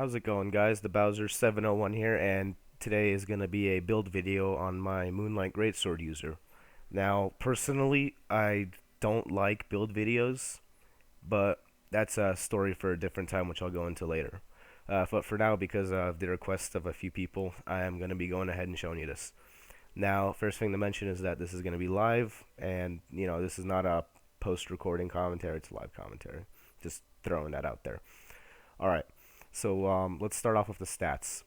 How's it going, guys? The Bowser 701 here, and today is going to be a build video on my Moonlight Greatsword user. Now, personally, I don't like build videos, but that's a story for a different time, which I'll go into later. But for now, because of the request of a few people, I am going to be going ahead and showing you this. Now, first thing to mention is that this is going to be live, and this is not a post-recording commentary; it's a live commentary. Just throwing that out there. All right. So let's start off with the stats.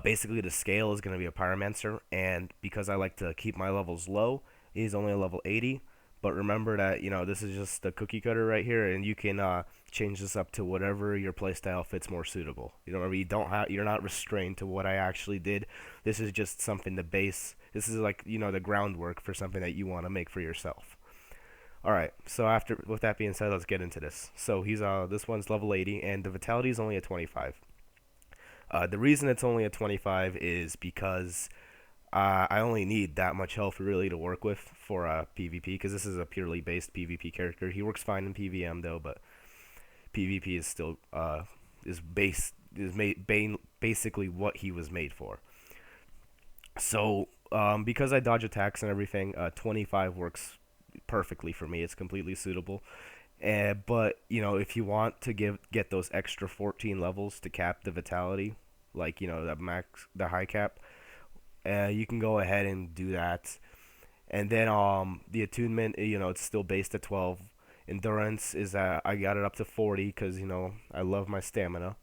Basically, the scale is going to be a Pyromancer, and because I like to keep my levels low, he's only a level 80. But remember that this is just the cookie cutter right here, and you can change this up to whatever your playstyle fits more suitable. Remember, you're not restrained to what I actually did. This is just something to base. This is like the groundwork for something that you want to make for yourself. All right. So with that being said, let's get into this. So he's this one's level 80, and the vitality is only a 25. The reason it's only a 25 is because I only need that much health really to work with for PvP, because this is a purely based PvP character. He works fine in PvM though, but PvP is still basically what he was made for. So because I dodge attacks and everything, 25 works perfectly for me. It's completely suitable. But if you want to get those extra 14 levels to cap the vitality, like the high cap, you can go ahead and do that. And then the attunement, it's still based at 12. Endurance is I got it up to 40 because I love my stamina,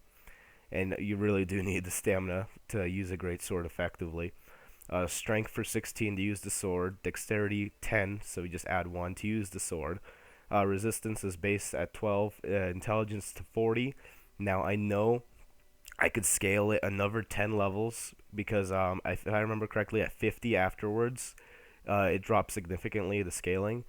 and you really do need the stamina to use a great sword effectively. Strength for 16 to use the sword, dexterity 10, so we just add 1 to use the sword. Resistance is based at 12, intelligence to 40. Now I know I could scale it another 10 levels because if I remember correctly, at 50 afterwards, it drops significantly, the scaling.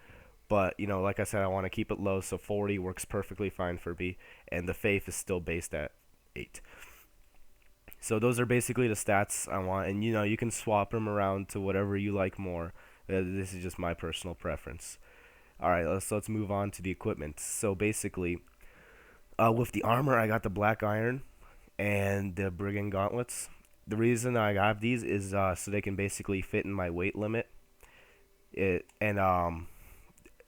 But like I said, I want to keep it low, so 40 works perfectly fine for me, and the faith is still based at 8. So those are basically the stats I want, and you can swap them around to whatever you like more. This is just my personal preference. All right, let's move on to the equipment. So basically, with the armor, I got the black iron and the brigand gauntlets. The reason I have these is so they can basically fit in my weight limit. And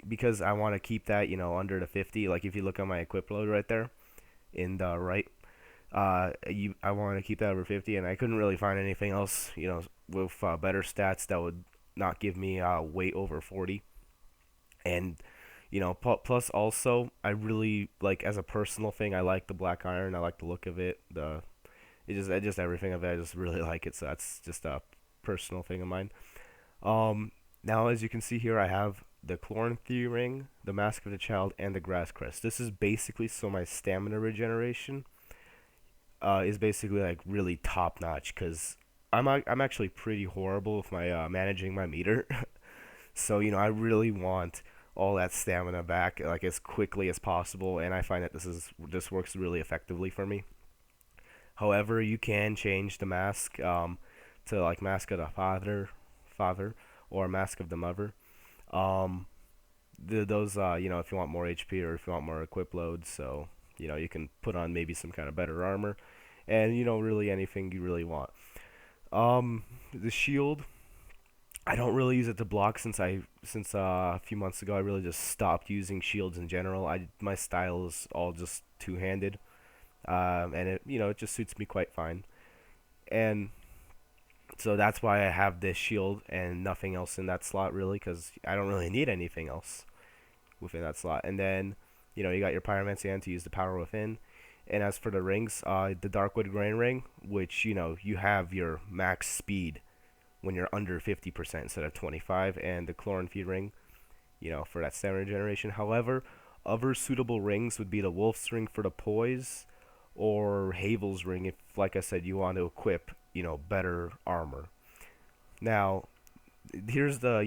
because I want to keep that under the 50. Like if you look at my equip load right there in the right, I want to keep that over 50, and I couldn't really find anything else with better stats that would not give me weight over 40. And plus also I really like, as a personal thing, I like the black iron. I like the look of it. Just everything of it, I just really like it. So that's just a personal thing of mine. Now as you can see here, I have the Chloranthene ring, the Mask of the Child, and the Grass Crest. This is basically so my stamina regeneration is basically like really top notch, because I'm actually pretty horrible with my managing my meter. So I really want all that stamina back like as quickly as possible, and I find that this works really effectively for me. However, you can change the mask to like Mask of the Father, or Mask of the Mother. Um, those if you want more HP or if you want more equip load, so you can put on maybe some kind of better armor, and really anything you really want. The shield, I don't really use it to block since a few months ago I really just stopped using shields in general. My style is all just two-handed, and it just suits me quite fine. And so that's why I have this shield and nothing else in that slot really, because I don't really need anything else within that slot. And then you got your Pyromancy to use the power within. And as for the rings, the Darkwood Grain Ring, which you have your max speed when you're under 50% instead of 25, and the Chloranthene ring, for that stamina generation. However, other suitable rings would be the Wolf's ring for the poise, or Havel's ring if, like I said, you want to equip better armor. Now, here's the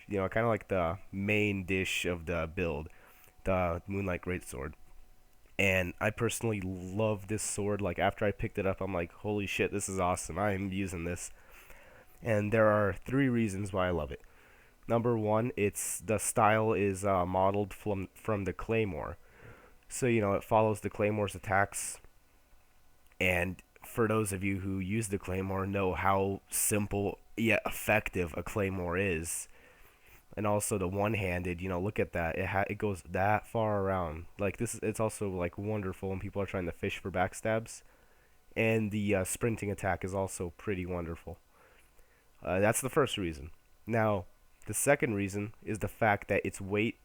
kind of like the main dish of the build, the Moonlight Greatsword. And I personally love this sword. Like after I picked it up, I'm like, holy shit, this is awesome. I'm using this. And there are 3 reasons why I love it. Number one, it's the style is modeled from the Claymore. So it follows the Claymore's attacks, And for those of you who use the claymore know how simple yet effective a claymore is. And also the one-handed, look at that. It goes that far around. Like this, it's also like wonderful when people are trying to fish for backstabs. And the sprinting attack is also pretty wonderful. That's the first reason. Now, the second reason is the fact that its weight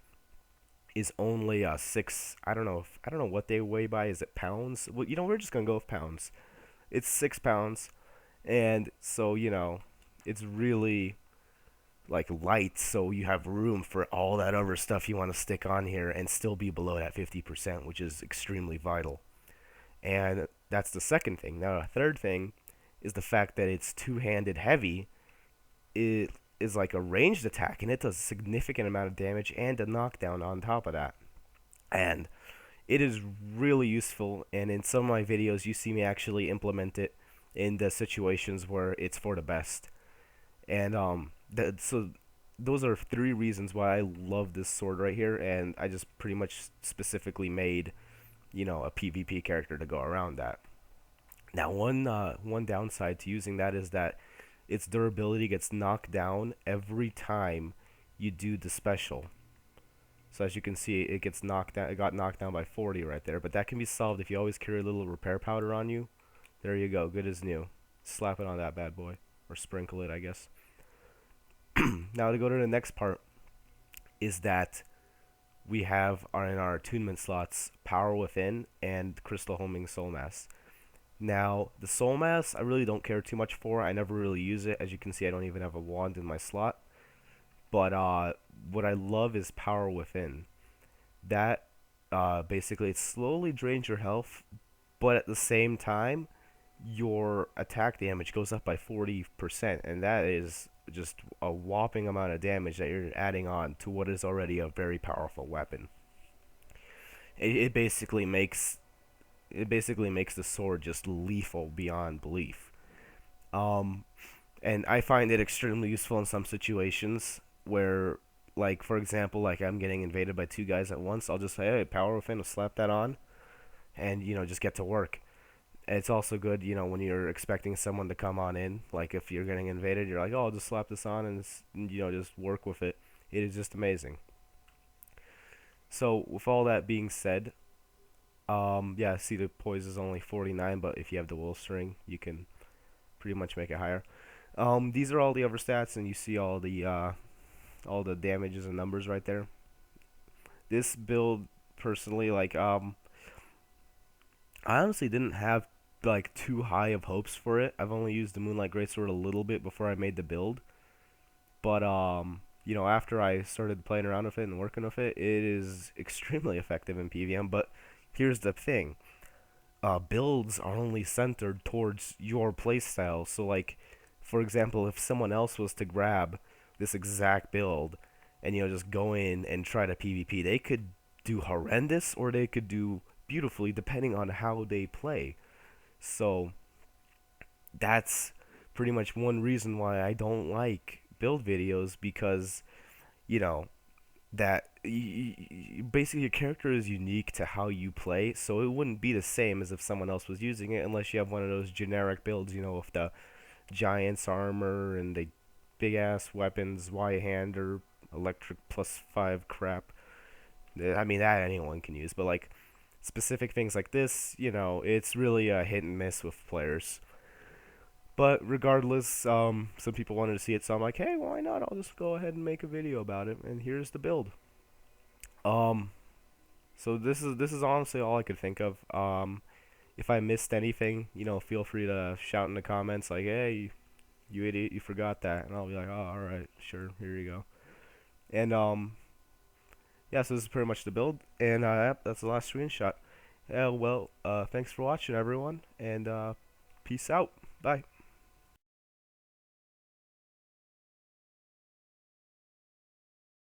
is only 6. I don't know what they weigh by. Is it pounds? Well, we're just gonna go with pounds. It's 6 pounds, and so it's really like light. So you have room for all that other stuff you want to stick on here, and still be below that 50%, which is extremely vital. And that's the second thing. Now, a third thing is the fact that it's two-handed heavy. It is like a ranged attack, and it does a significant amount of damage and a knockdown on top of that. And it is really useful, and in some of my videos, you see me actually implement it in the situations where it's for the best. And so those are 3 reasons why I love this sword right here, and I just pretty much specifically made a PvP character to go around that. Now, one downside to using that is that its durability gets knocked down every time you do the special. So as you can see, it gets knocked down. It got knocked down by 40 right there, but that can be solved if you always carry a little repair powder on you. There you go, good as new. Slap it on that bad boy, or sprinkle it, I guess. Now to go to the next part is that we have in our attunement slots Power Within and Crystal Homing Soul Mass. Now, the Soul Mass, I really don't care too much for. I never really use it. As you can see, I don't even have a wand in my slot. But what I love is Power Within. That basically, it slowly drains your health, but at the same time, your attack damage goes up by 40%. And that is just a whopping amount of damage that you're adding on to what is already a very powerful weapon. It basically makes the sword just lethal beyond belief. And I find it extremely useful in some situations where, like, for example, like I'm getting invaded by 2 guys at once. I'll just say, hey, Power Within, slap that on, and just get to work. And it's also good, when you're expecting someone to come on in. Like if you're getting invaded, you're like, oh, I'll just slap this on and just work with it. It is just amazing. So with all that being said, yeah, see the poise is only 49, but if you have the wool string, you can pretty much make it higher. These are all the other stats, and you see all the damages and numbers right there. This build, personally, like, I honestly didn't have like too high of hopes for it. I've only used the Moonlight Greatsword a little bit before I made the build, but after I started playing around with it and working with it, it is extremely effective in PvM. But here's the thing. Builds are only centered towards your playstyle. So, like, for example, if someone else was to grab this exact build and just go in and try to PvP, they could do horrendous or they could do beautifully depending on how they play. So that's pretty much one reason why I don't like build videos, because that basically your character is unique to how you play, so it wouldn't be the same as if someone else was using it, unless you have one of those generic builds, with the giant's armor and the big ass weapons, Y-hand or electric +5 crap. I mean, that anyone can use, but like specific things like this, it's really a hit and miss with players. But regardless, some people wanted to see it, so I'm like, hey, why not? I'll just go ahead and make a video about it, and here's the build. So this is honestly all I could think of. If I missed anything, feel free to shout in the comments like, hey, you idiot, you forgot that, and I'll be like, oh, all right, sure, here you go. And yeah, so this is pretty much the build, and yep, that's the last screenshot. Well, thanks for watching, everyone, and peace out. Bye.